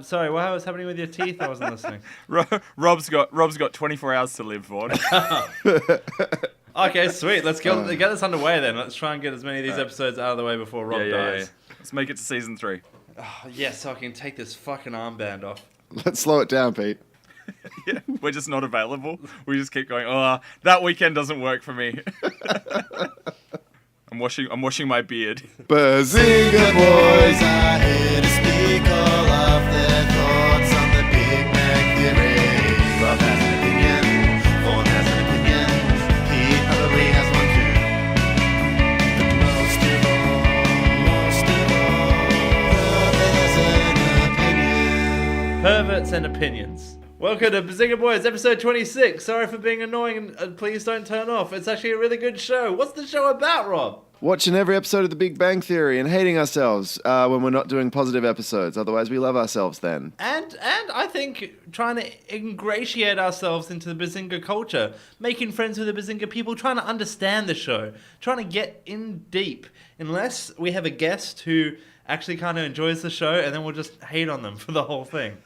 Sorry, what was happening with your teeth? I wasn't listening. Rob's got 24 hours to live, Vaughn. Okay, sweet. Let's get this underway then. Let's try and get as many of these episodes out of the way before Rob dies. Yeah. Let's make it to season 3. Oh, yes, so I can take this fucking armband off. Let's slow it down, Pete. Yeah, we're just not available. We just keep going, oh, that weekend doesn't work for me. I'm washing my beard. Bazinga Boys are here to speak all of their thoughts on the Big Bang Theory. Rob has an opinion, Vaughn has an opinion, Pete probably has one too. But most of all, Perverts and opinions. Welcome to Bazinga Boys, episode 26. Sorry for being annoying and please don't turn off. It's actually a really good show. What's the show about, Rob? Watching every episode of The Big Bang Theory and hating ourselves when we're not doing positive episodes. Otherwise, we love ourselves then. And I think trying to ingratiate ourselves into the Bazinga culture, making friends with the Bazinga people, trying to understand the show, trying to get in deep. Unless we have a guest who actually kind of enjoys the show, and then we'll just hate on them for the whole thing.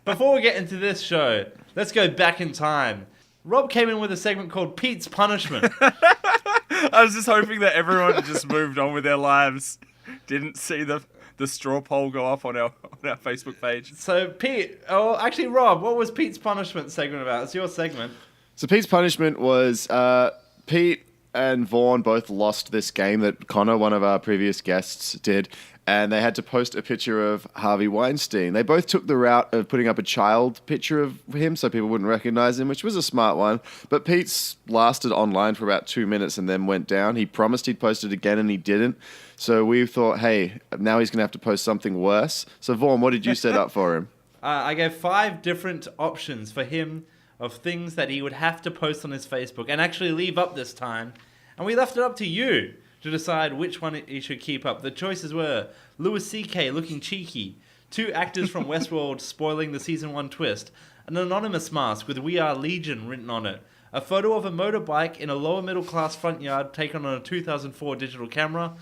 Before we get into this show, let's go back in time. Rob came in with a segment called Pete's Punishment. I was just hoping that everyone just moved on with their lives. Didn't see the straw poll go up on our Facebook page. So actually Rob, what was Pete's Punishment segment about? It's your segment. So Pete's punishment was Pete and Vaughn both lost this game that Connor, one of our previous guests, did. And they had to post a picture of Harvey Weinstein. They both took the route of putting up a child picture of him so people wouldn't recognize him, which was a smart one. But Pete's lasted online for about 2 minutes and then went down. He promised he'd post it again and he didn't. So we thought, hey, now he's going to have to post something worse. So Vaughn, what did you set up for him? I gave 5 different options for him of things that he would have to post on his Facebook and actually leave up this time. And we left it up to you to decide which one he should keep up. The choices were Louis C.K. looking cheeky, 2 actors from Westworld spoiling the season 1 twist, an anonymous mask with "We Are Legion" written on it, a photo of a motorbike in a lower middle class front yard taken on a 2004 digital camera,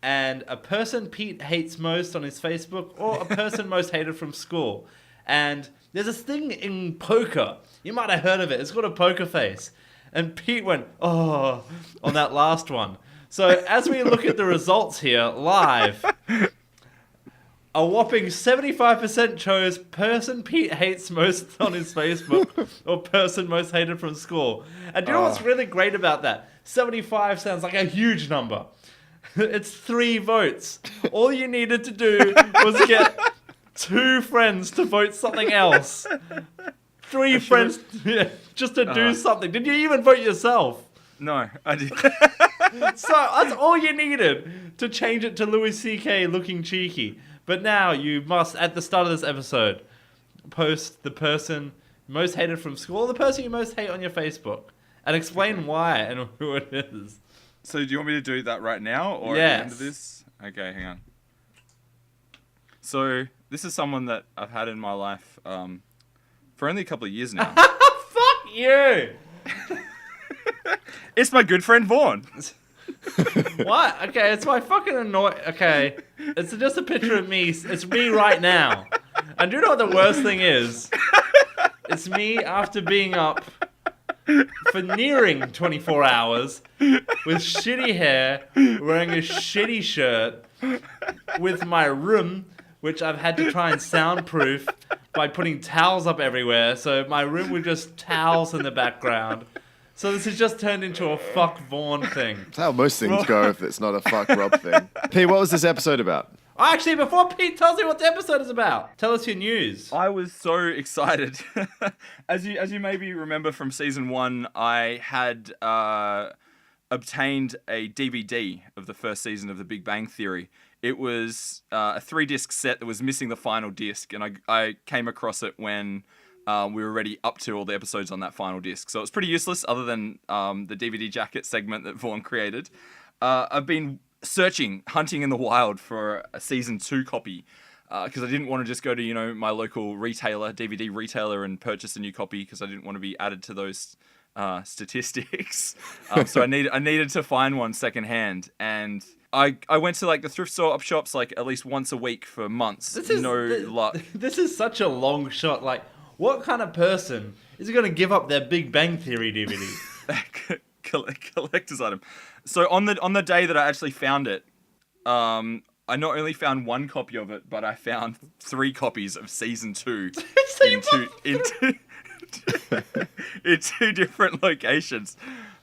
and a person Pete hates most on his Facebook, or a person most hated from school. And there's this thing in poker, you might have heard of it, it's called a poker face. And Pete went, oh, on that last one. So as we look at the results here live, a whopping 75% chose person Pete hates most on his Facebook or person most hated from school. And do you know what's really great about that? 75 sounds like a huge number. It's 3 votes. All you needed to do was get 2 friends to vote something else. 3 friends just to do something. Did you even vote yourself? No, I didn't. So that's all you needed to change it to Louis C.K. looking cheeky. But now you must, at the start of this episode, post the person most hated from school, the person you most hate on your Facebook, and explain why and who it is. So do you want me to do that right now or at the end of this? Okay, hang on. So this is someone that I've had in my life for only a couple of years now. Fuck you! It's my good friend Vaughn. What? Okay, it's my fucking Okay, it's just a picture of me. It's me right now. And do you know what the worst thing is? It's me after being up for nearing 24 hours with shitty hair, wearing a shitty shirt, with my room, which I've had to try and soundproof by putting towels up everywhere. So my room with just towels in the background. So this has just turned into a fuck Vaughn thing. That's how most things go if it's not a fuck Rob thing. Pete, what was this episode about? Actually, before Pete tells me what the episode is about, tell us your news. I was so excited. As you maybe remember from season 1, I had obtained a DVD of the first season of The Big Bang Theory. It was a 3-disc set that was missing the final disc, and I came across it when we were already up to all the episodes on that final disc. So it's pretty useless other than the DVD jacket segment that Vaughn created. I've been hunting in the wild for a season 2 copy because I didn't want to just go to, my local retailer, DVD retailer, and purchase a new copy because I didn't want to be added to those statistics. So I needed to find one secondhand, and I went to like the thrift store op shops like at least once a week for months. Luck. This is such a long shot. Like, what kind of person is going to give up their Big Bang Theory DVD? Collector's item. So on the day that I actually found it, I not only found one copy of it, but I found 3 copies of season 2 in two different locations.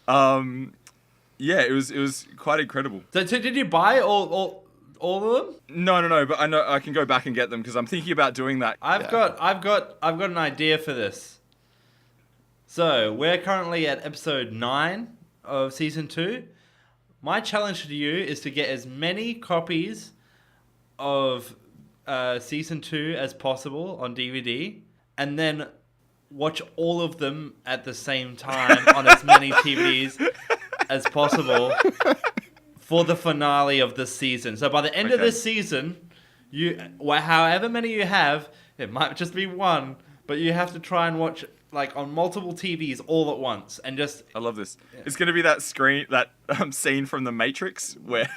Yeah, it was quite incredible. So did you buy all of them? No, but I know I can go back and get them because I'm thinking about doing that. I've got an idea for this. So we're currently at episode 9 of season 2. My challenge to you is to get as many copies of season 2 as possible on DVD, and then watch all of them at the same time on as many TVs as possible for the finale of this season. So by the end of this season, however many you have, it might just be one, but you have to try and watch like on multiple TVs all at once, and just. I love this. Yeah. It's going to be that scene from The Matrix where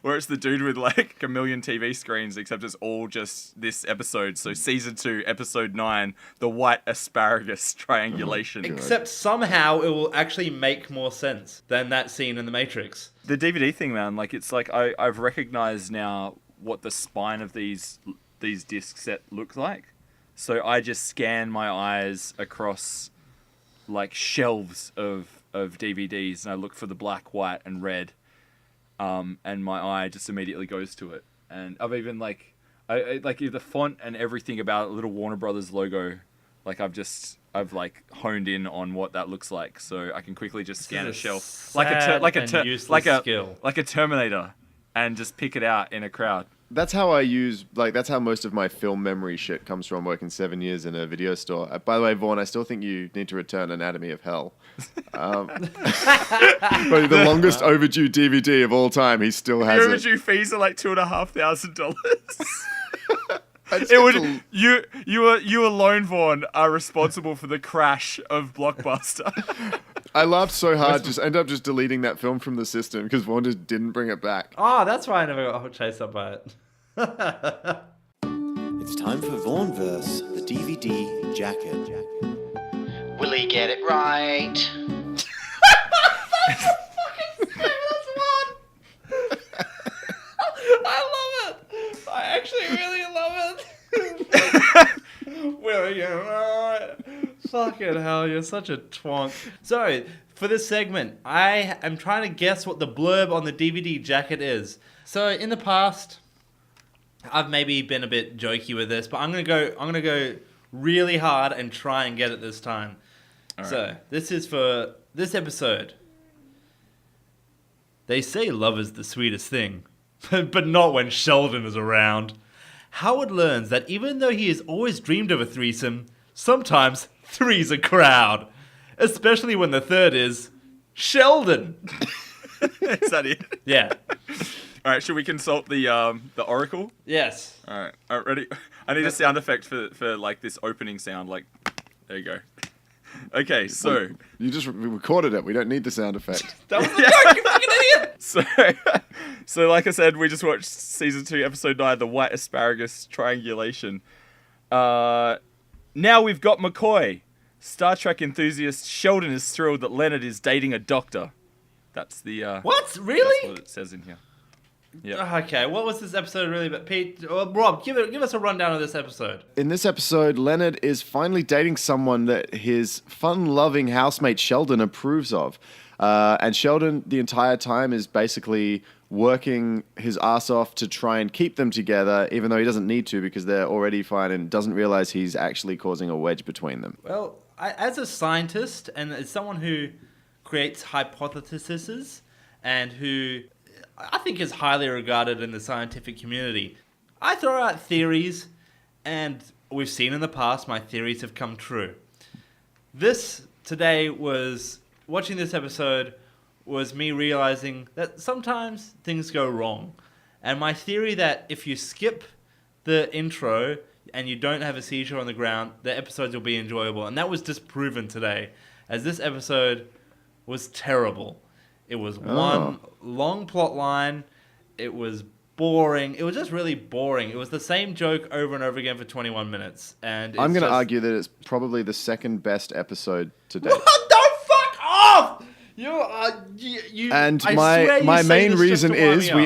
it's the dude with like a million TV screens, except it's all just this episode. So season 2, episode 9, the white asparagus triangulation. Except somehow it will actually make more sense than that scene in The Matrix. The DVD thing, man, like it's like I've recognized now what the spine of these disc set looks like. So I just scan my eyes across like shelves of DVDs, and I look for the black, white, and red, and my eye just immediately goes to it. And I've even like the font and everything about a little Warner Brothers logo. Like I've like honed in on what that looks like, so I can quickly just scan a shelf like a Terminator, and just pick it out in a crowd. That's how that's how most of my film memory shit comes from, working 7 years in a video store. By the way, Vaughn, I still think you need to return Anatomy of Hell. But the longest overdue DVD of all time, he still has it. The overdue fees are like $2,500. It would you alone, Vaughn, are responsible for the crash of Blockbuster. I laughed so hard, just ended up just deleting that film from the system because Vaughn just didn't bring it back. Oh, that's why I never got chased up by it. It's time for Vaughnverse, the DVD jacket. Will he get it right? I love it. I actually really love it. Will you? Fucking hell, you're such a twonk. So, for this segment, I am trying to guess what the blurb on the DVD jacket is. So, in the past, I've maybe been a bit jokey with this, but I'm gonna go really hard and try and get it this time. All right. So, this is for this episode. They say love is the sweetest thing, but not when Sheldon is around. Howard learns that even though he has always dreamed of a threesome, sometimes three's a crowd. Especially when the third is Sheldon. Is that it? Yeah. All right, should we consult the oracle? Yes. All right, ready? I need a sound effect for like this opening sound. Like, there you go. Okay, so you just recorded it. We don't need the sound effect. That was the joke, you fucking idiot. So like I said, we just watched season 2, episode 9, the white asparagus triangulation. Now we've got McCoy. Star Trek enthusiast Sheldon is thrilled that Leonard is dating a doctor. That's the what? Really? That's what it says in here. Yeah. Okay, what was this episode really about? Pete, Rob, give us a rundown of this episode. In this episode, Leonard is finally dating someone that his fun-loving housemate Sheldon approves of. And Sheldon, the entire time, is basically working his ass off to try and keep them together, even though he doesn't need to because they're already fine, and doesn't realize he's actually causing a wedge between them. Well, as a scientist and as someone who creates hypotheses and who I think is highly regarded in the scientific community, I throw out theories, and we've seen in the past my theories have come true. Watching this episode was me realizing that sometimes things go wrong. And my theory that if you skip the intro and you don't have a seizure on the ground, the episodes will be enjoyable. And that was disproven today, as this episode was terrible. It was one long plot line. It was boring. It was just really boring. It was the same joke over and over again for 21 minutes. And I'm going to argue that it's probably the second best episode to date. What? Don't fuck off! You. And I swear my you say main this just reason to wind is me up.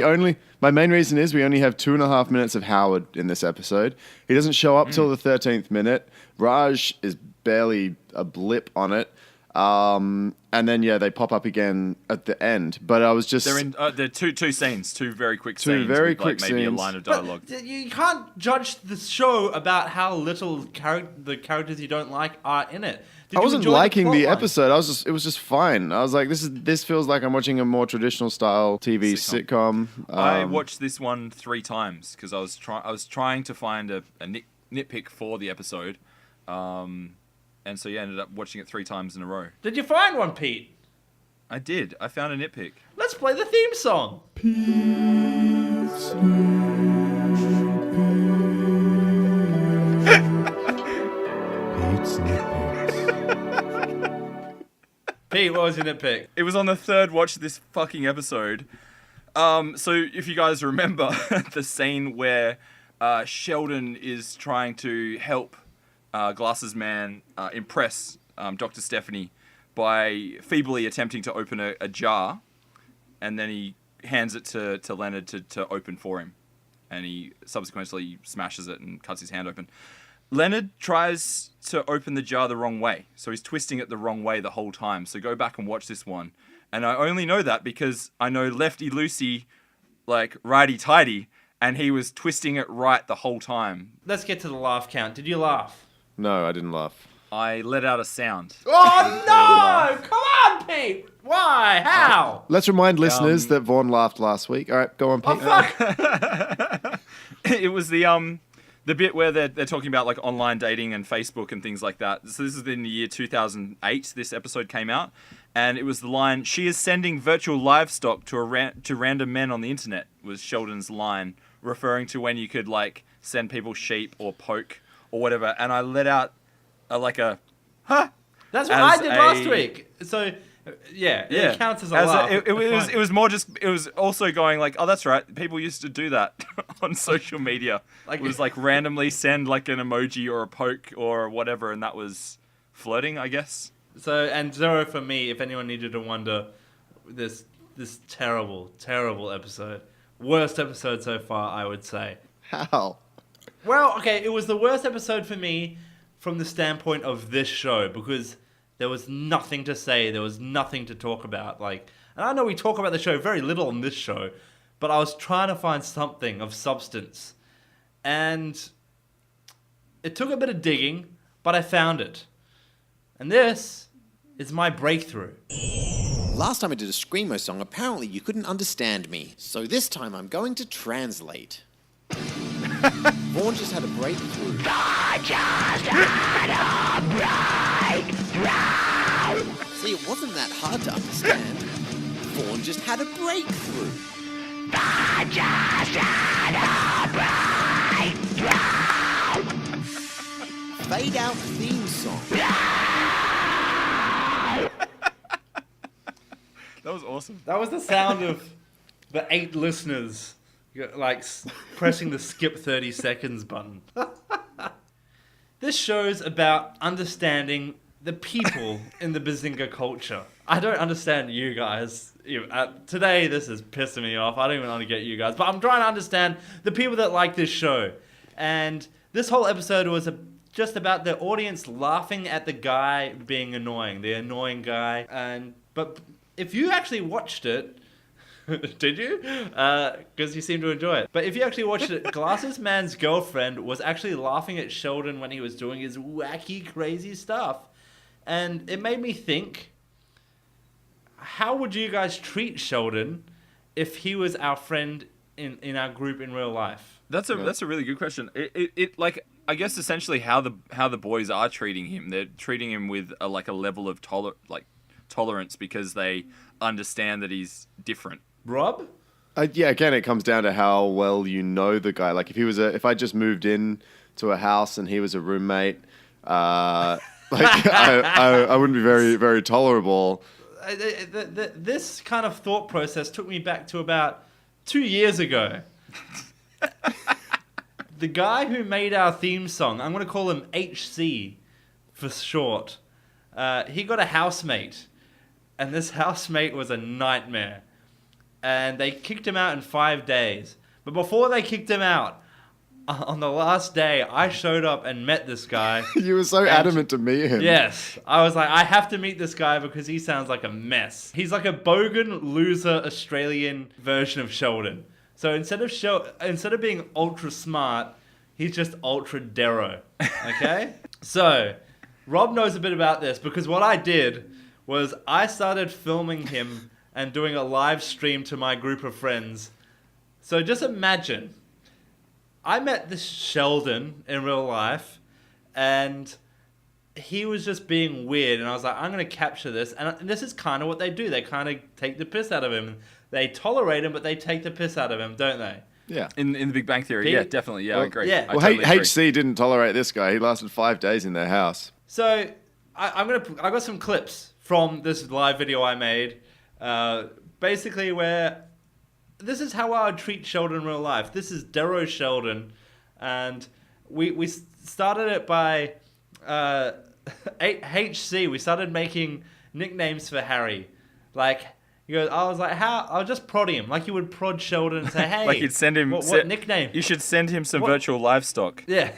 we only have 2.5 minutes of Howard in this episode. He doesn't show up till the 13th minute. Raj is barely a blip on it. And then they pop up again at the end. But I was just They're two scenes, two very quick Two scenes. very with, quick maybe scenes. a line of dialogue. But you can't judge the show about how little the characters you don't like are in it. Did I you wasn't enjoy liking the plotline? episode. It was just fine. I was like, this feels like I'm watching a more traditional style TV sitcom. I watched this one 3 times because I was trying to find a nitpick for the episode, and so ended up watching it 3 times in a row. Did you find one, Pete? I did. I found a nitpick. Let's play the theme song. Pete, what was your nitpick? It was on the 3rd watch of this fucking episode. So if you guys remember the scene where Sheldon is trying to help Glasses Man impress Dr. Stephanie by feebly attempting to open a jar, and then he hands it to Leonard to open for him, and he subsequently smashes it and cuts his hand open. Leonard tries to open the jar the wrong way, so he's twisting it the wrong way the whole time. So go back and watch this one. And I only know that because I know lefty loosey, like righty tighty, and he was twisting it right the whole time. Let's get to the laugh count. Did you laugh? No, I didn't laugh. I let out a sound. Oh no! Come on, Pete! Why? How? Let's remind listeners that Vaughn laughed last week. All right, go on, Pete. Oh fuck! It was the bit where they're talking about like online dating and Facebook and things like that. So this is in the year 2008. This episode came out, and it was the line, "She is sending virtual livestock to random men on the internet," was Sheldon's line, referring to when you could like send people sheep or poke or whatever. And I let out huh. That's what I did last week. So, yeah, it counts as a laugh. It was more just, it was also going like, oh, that's right. People used to do that on social media. It was like randomly send like an emoji or a poke or whatever, and that was flirting, I guess. So, and 0 for me, if anyone needed to wonder, this terrible, terrible episode. Worst episode so far, I would say. How? Well, okay, it was the worst episode for me from the standpoint of this show, because there was nothing to say, there was nothing to talk about. And I know we talk about the show very little on this show, but I was trying to find something of substance. And it took a bit of digging, but I found it. And this is my breakthrough. Last time I did a Screamo song, apparently you couldn't understand me. So this time I'm going to translate. Vaughn just had a breakthrough. See, it wasn't that hard to understand. Vaughn just had a breakthrough. Fade out theme song. That was awesome. That was the sound of the 8 listeners pressing the skip 30 seconds button. This show's about understanding the people in the Bazinga culture. I don't understand you guys. Today, this is pissing me off. I don't even want to get you guys. But I'm trying to understand the people that like this show. And this whole episode was just about the audience laughing at the guy being annoying. The annoying guy. But if you actually watched it, did you? Because you seem to enjoy it. But if you actually watched it, Glasses Man's girlfriend was actually laughing at Sheldon when he was doing his wacky, crazy stuff. And it made me think, how would you guys treat Sheldon if he was our friend in our group in real life? That's a really good question. It I guess essentially how the boys are treating him. They're treating him with a level of tolerance because they understand that he's different. Rob? Yeah, again, it comes down to how well you know the guy. Like, if I just moved in to a house and he was a roommate, I wouldn't be very, very tolerable. this kind of thought process took me back to about 2 years ago. The guy who made our theme song, I'm going to call him HC for short, he got a housemate. And this housemate was a nightmare. And they kicked him out in 5 days. But before they kicked him out, on the last day, I showed up and met this guy. You were so adamant to meet him. Yes. I was like, I have to meet this guy because he sounds like a mess. He's like a bogan loser Australian version of Sheldon. So instead of being ultra smart, he's just ultra derro. Okay? So, Rob knows a bit about this because what I did was I started filming him and doing a live stream to my group of friends. So just imagine, I met this Sheldon in real life, and he was just being weird, and I was like, I'm going to capture this. And this is kind of what they do. They kind of take the piss out of him. They tolerate him, but they take the piss out of him, don't they? Yeah. In the Big Bang Theory, Pete? yeah, definitely. Yeah, I agree. yeah. I Well, totally agree. HC didn't tolerate this guy. He lasted 5 days in their house. So I got some clips from this live video I made, basically where this is how I would treat Sheldon in real life. This is derro Sheldon, and we started it by HC. We started making nicknames for Harry, like. He goes, I was like, how? I was just prodding him, like you would prod Sheldon and say, hey, Like you'd send him. what nickname? You should send him some What- virtual livestock. Yeah.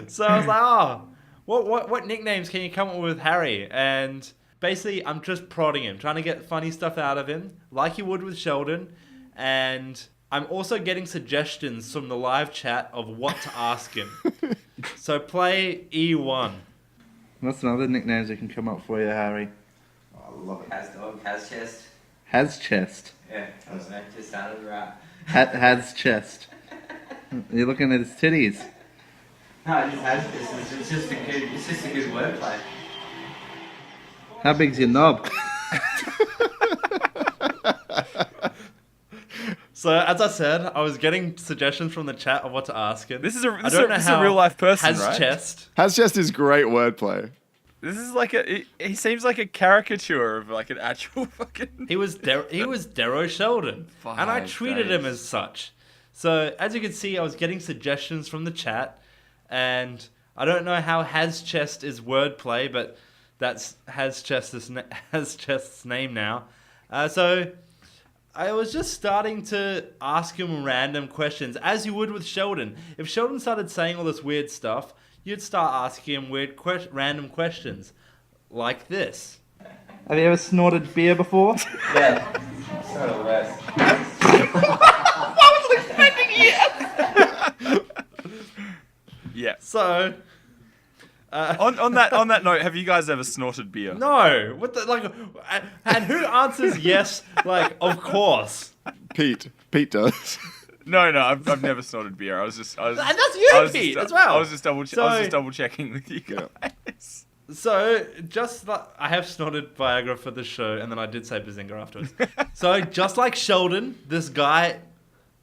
So I was like, oh, what nicknames can you come up with Harry? And basically, I'm just prodding him, trying to get funny stuff out of him, like you would with Sheldon. And I'm also getting suggestions from the live chat of what to ask him. So play E1. What's some other nicknames we can come up for you, Harry? I love it. Has dog, has chest. Has chest. Yeah, I don't know, just sounded right. Has chest. You're looking at his titties. No, it just has this. It's just a good wordplay. How big's your knob? So as I said, I was getting suggestions from the chat of what to ask him. This is a I don't know this is a how real life person, has right? chest. Has just his great wordplay. This is like he seems like a caricature of like an actual fucking. He was derro Sheldon, and I 5 treated him days. as such. So as you can see, I was getting suggestions from the chat, and I don't know how has chest is wordplay, but that's has chest's name now. So I was just starting to ask him random questions, as you would with Sheldon. If Sheldon started saying all this weird stuff, you'd start asking him random questions, like this. Have you ever snorted beer before? Yeah, sort of worse. Yeah. So, On that note, have you guys ever snorted beer? no, what the like, and who answers yes? Like, of course. Pete does. No, I've never snorted beer. And that's you, Pete, as well. I was just double checking with you Yeah. guys. So, just like I have snorted Viagra for the show, and then I did say Bazinga afterwards. So, just like Sheldon, this guy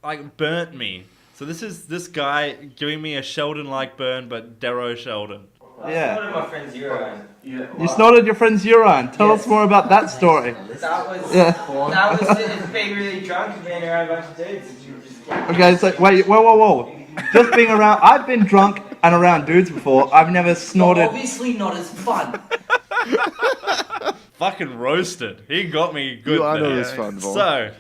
like burnt me. So this is this guy giving me a Sheldon-like burn, but derro Sheldon. Yeah. One of my friends urine. You snorted your friend's urine. Tell us more about that story. That was Yeah. that was just being really drunk and being around a bunch of dudes. And you were just Okay, so wait, whoa. Just being around, I've been drunk and around dudes before. I've never snorted. obviously not as fun. Fucking roasted. He got me good You are there. no this fun, Vaughn. So,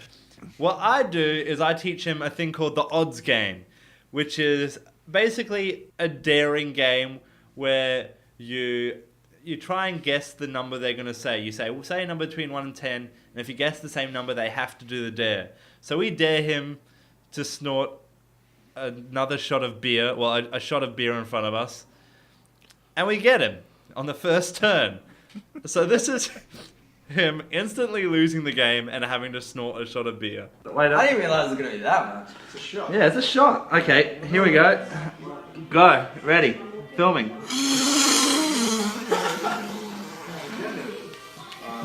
what I do is I teach him a thing called the odds game, which is basically a daring game where you try and guess the number they're going to say. You say a number between 1 and 10, and if you guess the same number, they have to do the dare. So we dare him to snort another shot of beer, well, a shot of beer in front of us, and we get him on the first turn. So this is him instantly losing the game and having to snort a shot of beer. Wait I didn't realise it was gonna be that much. Yeah, it's a shot. Okay, here we go. Go. Ready. Filming.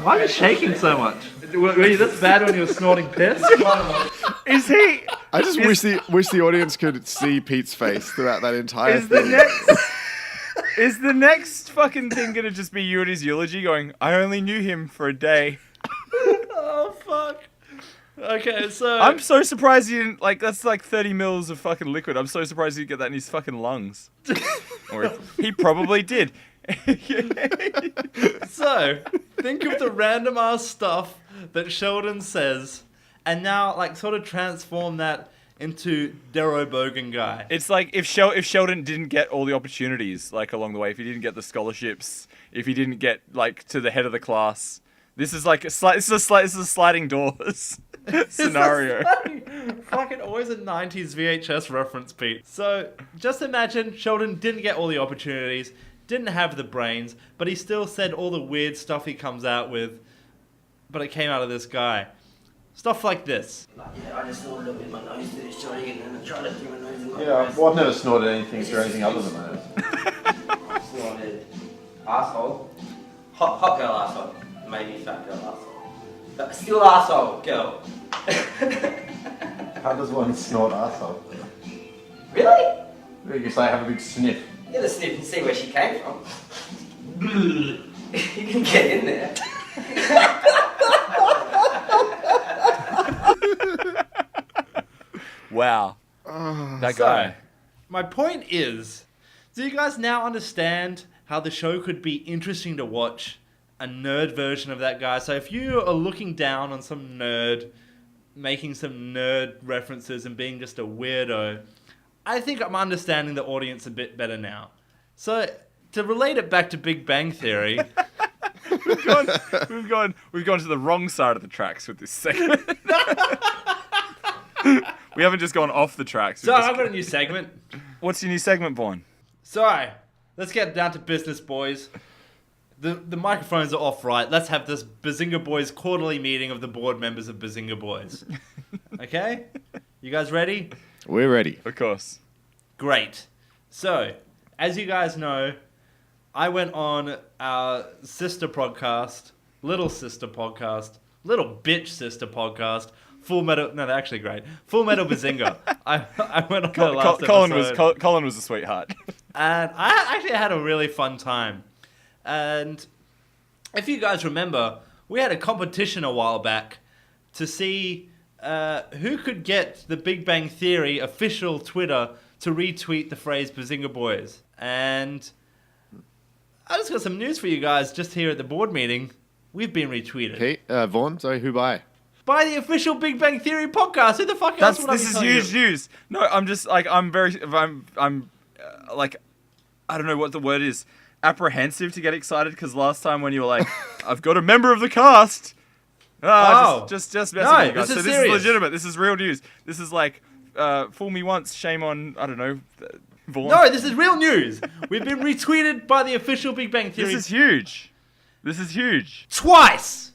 Why are you shaking so much? Were you this bad when you were snorting piss? Is he? I just wish the audience could see Pete's face throughout that entire Is the thing. next... Is the next fucking thing gonna just be you at his eulogy going, I only knew him for a day? Oh, fuck. Okay, so... I'm so surprised he didn't, like, that's like 30 mils of fucking liquid. I'm so surprised he didn't get that in his fucking lungs. Or he probably did. So, think of the random ass stuff that Sheldon says, and now, like, sort of transform that into derro bogan guy. It's like if Sheldon didn't get all the opportunities, like, along the way, if he didn't get the scholarships, if he didn't get, like, to the head of the class, this is like this is a sliding doors scenario. Fucking always a 90s VHS reference, Pete. So, just imagine Sheldon didn't get all the opportunities, didn't have the brains, but he still said all the weird stuff he comes out with, but it came out of this guy. Stuff like this. Yeah, I just snorted up in my nose through shotting and then I tried it through my nose and my Yeah, breath. well, I've never snorted anything through anything other than that. Snorted asshole. Hot girl asshole. Maybe fat girl asshole. But still asshole, girl. How does one snort arsehole? Really? You say have a big sniff. You gotta sniff and see where she came from. You can get in there. Wow. That guy. My point is, do you guys now understand how the show could be interesting to watch? A nerd version of that guy. So if you are looking down on some nerd, making some nerd references and being just a weirdo, I think I'm understanding the audience a bit better now. So to relate it back to Big Bang Theory, We've gone to the wrong side of the tracks with this segment. We haven't just gone off the tracks. so I've got a new segment. What's your new segment, Vaughn? So let's get down to business, boys. The microphones are off, right? Let's have this Bazinga Boys quarterly meeting of the board members of Bazinga Boys. Okay? You guys ready? We're ready. Of course. Great. So, as you guys know, I went on our sister podcast, little bitch sister podcast, Full Metal... No, they're actually great. Full Metal Bazinga. I went on the last episode. Colin was a sweetheart. And I actually had a really fun time. And if you guys remember, we had a competition a while back to see who could get the Big Bang Theory official Twitter to retweet the phrase Bazinga Boys. And I just got some news for you guys just here at the board meeting. We've been retweeted. Pete, Vaughn, sorry, who by? By the official Big Bang Theory podcast. Who the fuck else would I be This is telling huge you? news. No, I'm just like like I don't know what the word is. Apprehensive to get excited because last time when you were like, I've got a member of the cast. Just messing with you guys. this is So this serious. is legitimate. This is real news. This is like, fool me once, shame on, I don't know, Vaughn. No, this is real news. We've been retweeted by the official Big Bang Theory This is huge. This is huge. twice.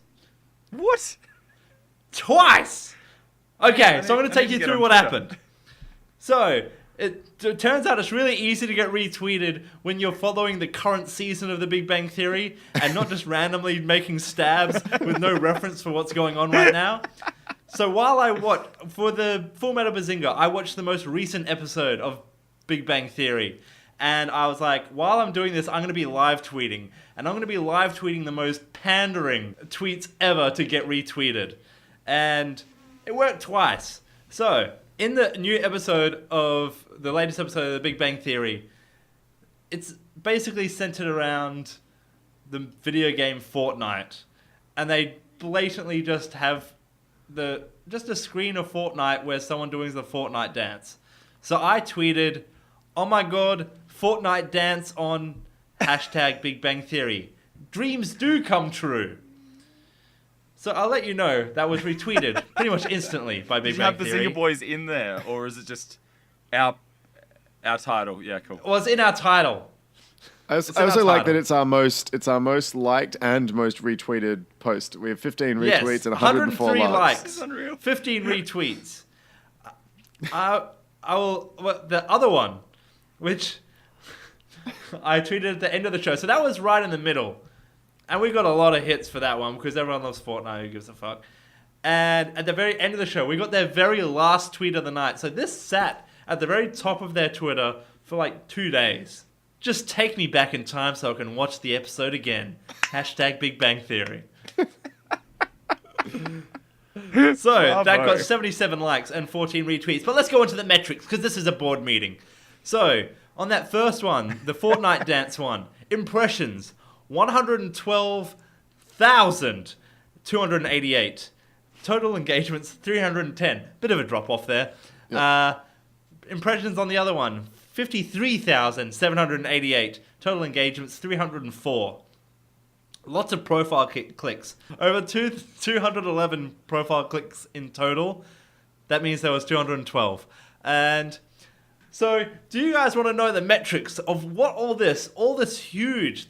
What? Twice. Okay, so I'm going to I take need you to get through on what Twitter. happened. So, it turns out it's really easy to get retweeted when you're following the current season of The Big Bang Theory and not just randomly making stabs with no reference for what's going on right now. So while for the Full Metal Bazinga, I watched the most recent episode of Big Bang Theory. And I was like, while I'm doing this, I'm going to be live tweeting. And I'm going to be live tweeting the most pandering tweets ever to get retweeted. And it worked twice. So, in the new episode of the latest episode of The Big Bang Theory, it's basically centered around the video game Fortnite. And they blatantly just have just a screen of Fortnite where someone doing the Fortnite dance. So I tweeted, oh my god, Fortnite dance on hashtag Big Bang Theory. Dreams do come true. So I'll let you know that was retweeted pretty much instantly by Big Did you Bang have the Theory. Bazinga Boys in there, or is it just our title? Yeah, cool. Well, it's in our title. I in our also like title. that it's our most liked and most retweeted post. We have 15 Yes, retweets and 104 103 likes. likes, unreal. 15 retweets. I will. Well, the other one, which I tweeted at the end of the show, so that was right in the middle, and we got a lot of hits for that one because everyone loves Fortnite. Who gives a fuck? And at the very end of the show, we got their very last tweet of the night. So this sat at the very top of their Twitter for like 2 days. Just take me back in time so I can watch the episode again. Hashtag Big Bang Theory. So, that got 77 likes and 14 retweets. But let's go into the metrics, because this is a board meeting. So, on that first one, the Fortnite dance one, impressions, 112,288. Total engagements, 310. Bit of a drop off there. Yep. Impressions on the other one, 53,788. Total engagements, 304. Lots of profile clicks. Over 211 profile clicks in total. That means there was 212. And so, do you guys want to know the metrics of what all this huge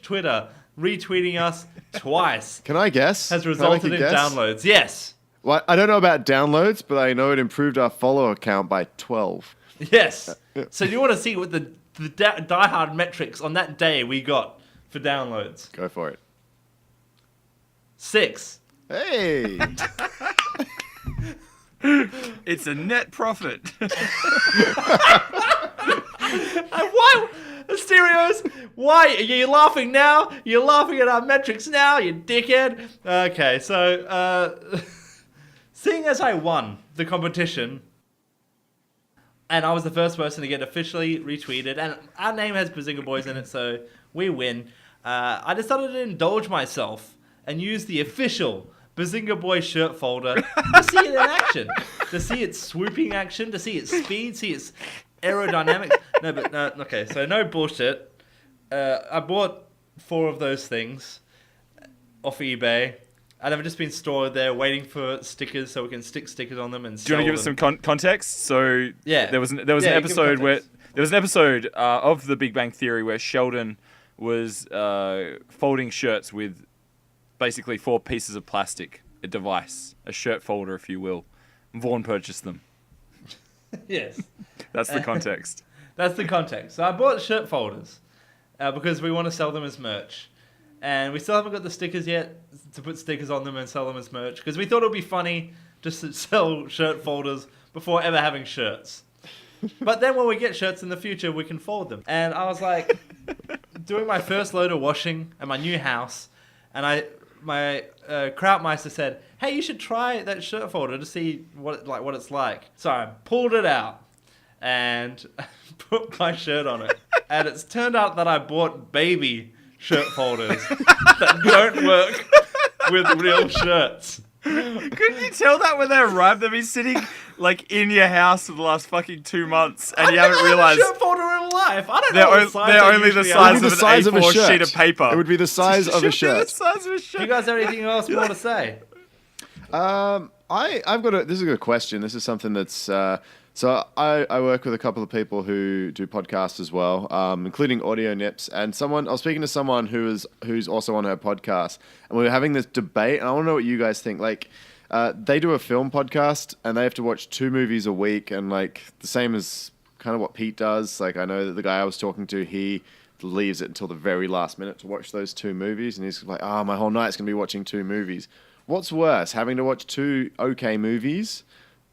Twitter retweeting us twice Can I guess? has Can I make resulted a in guess? downloads? Yes. Well, I don't know about downloads, but I know it improved our follower count by 12. Yes. So, do you want to see what the diehard metrics on that day we got for downloads? Go for it. 6. Hey! It's a net profit. Why, Asterios? Why are you laughing now? You're laughing at our metrics now, you dickhead. Okay, so seeing as I won the competition, and I was the first person to get officially retweeted, and our name has Bazinga Boys in it, so we win. I decided to indulge myself and use the official Bazinga Boys shirt folder to see it in action, to see its swooping action, to see its speed, see its aerodynamics. Okay, so no bullshit. I bought 4 of those things off eBay, and I've just been stored there waiting for stickers so we can stick stickers on them and Do you want to give us some context? So there was an episode of The Big Bang Theory where Sheldon was folding shirts with basically 4 pieces of plastic, a device, a shirt folder, if you will. Vaughn purchased them. Yes. That's the context. That's the context. So I bought shirt folders because we want to sell them as merch. And we still haven't got the stickers yet to put stickers on them and sell them as merch because we thought it would be funny just to sell shirt folders before ever having shirts. But then when we get shirts in the future, we can fold them. And I was like, doing my first load of washing at my new house, and my Krautmeister said, "Hey, you should try that shirt folder to see what it's like." So I pulled it out and put my shirt on it, and it's turned out that I bought baby shirt folders that don't work with real shirts. Couldn't you tell that when they arrived? They've been sitting like in your house for the last fucking 2 months, and you haven't realized shirt folder in life. I don't know what size they're they only the usually size are. of an A4 sheet of paper. It would be the size of a shirt. The size of a shirt. Do you guys have anything else more to say? This is a good question. This is something that's so I work with a couple of people who do podcasts as well, including Audio Nips, and I was speaking to someone who's also on her podcast, and we were having this debate, and I want to know what you guys think. Like, they do a film podcast, and they have to watch 2 movies a week, and like the same as kind of what Pete does. Like, I know that the guy I was talking to, he leaves it until the very last minute to watch those 2 movies, and he's like, my whole night's gonna be watching 2 movies. What's worse, having to watch 2 okay movies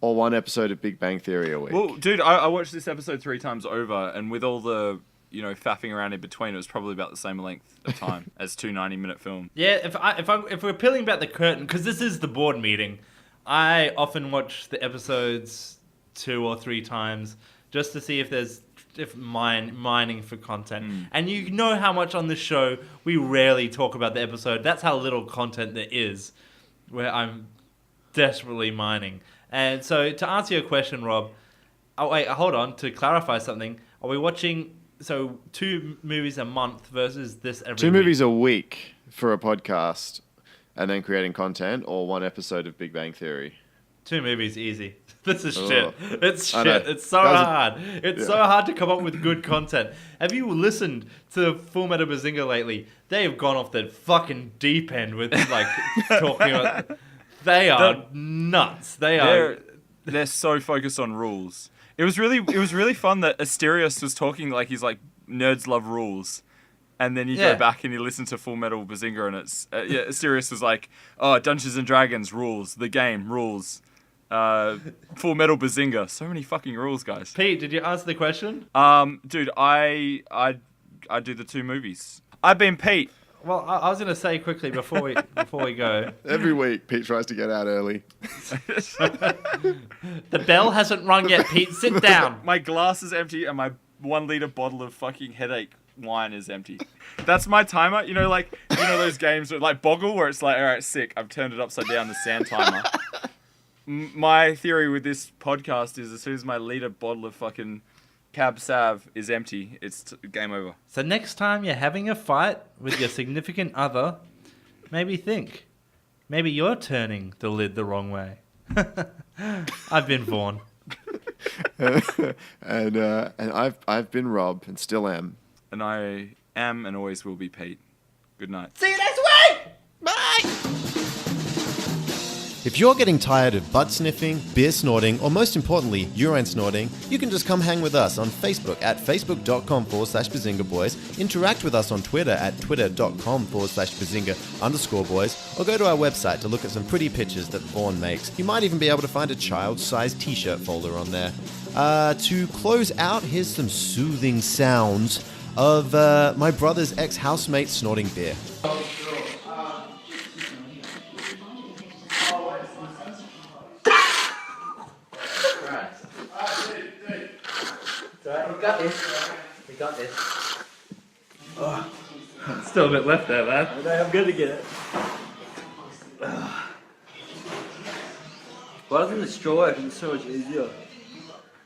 or 1 episode of Big Bang Theory a week? Well, dude, I watched this episode 3 times over, and with all the faffing around in between, it was probably about the same length of time as 2 90-minute films. Yeah, if we're peeling back the curtain, because this is the board meeting, I often watch the episodes 2 or 3 times just to see if there's mining for content. And you know how much on this show we rarely talk about the episode. That's how little content there is, where I'm desperately mining. And so to answer your question, Rob, hold on, to clarify something, are we watching 2 movies a month versus this every 2 week? movies a week for a podcast and then creating content, or 1 episode of Big Bang Theory? 2 movies, easy. This is Oh. shit. It's I know. shit. It's so That was hard. It's so hard to come up with good content. Have you listened to Full Metal Bazinga lately? They have gone off the fucking deep end with like talking about. They are nuts. They're so focused on rules. It was really fun that Asterios was talking like he's like nerds love rules, and then you go back and you listen to Full Metal Bazinga and it's Asterios was like, oh, Dungeons and Dragons rules, the game rules, Full Metal Bazinga. So many fucking rules, guys. Pete, did you answer the question? Dude, I do the 2 movies. I've been Pete. Well, I was going to say quickly before we go. Every week, Pete tries to get out early. The bell hasn't rung yet, Pete. Sit down. My glass is empty and my 1 liter bottle of fucking headache wine is empty. That's my timer. You know those games like Boggle where it's like, all right, sick. I've turned it upside down, the sand timer. My theory with this podcast is as soon as my liter bottle of fucking Cab Sav is empty, it's game over. So next time you're having a fight with your significant other, maybe think. Maybe you're turning the lid the wrong way. I've been Vaughn. and I've been Rob and still am. And I am and always will be Pete. Good night. See you next week! Bye! If you're getting tired of butt sniffing, beer snorting, or most importantly, urine snorting, you can just come hang with us on Facebook at facebook.com/Bazinga Boys, interact with us on Twitter at twitter.com/Bazinga_boys, or go to our website to look at some pretty pictures that Vaughn makes. You might even be able to find a child-sized t-shirt folder on there. To close out, here's some soothing sounds of my brother's ex-housemate snorting beer. We got this. Still a bit left there, lad. I'm gonna get it. Why doesn't the straw open so much easier?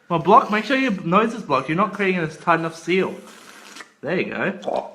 Well, block. Make sure your nose is blocked. You're not creating a tight enough seal. There you go.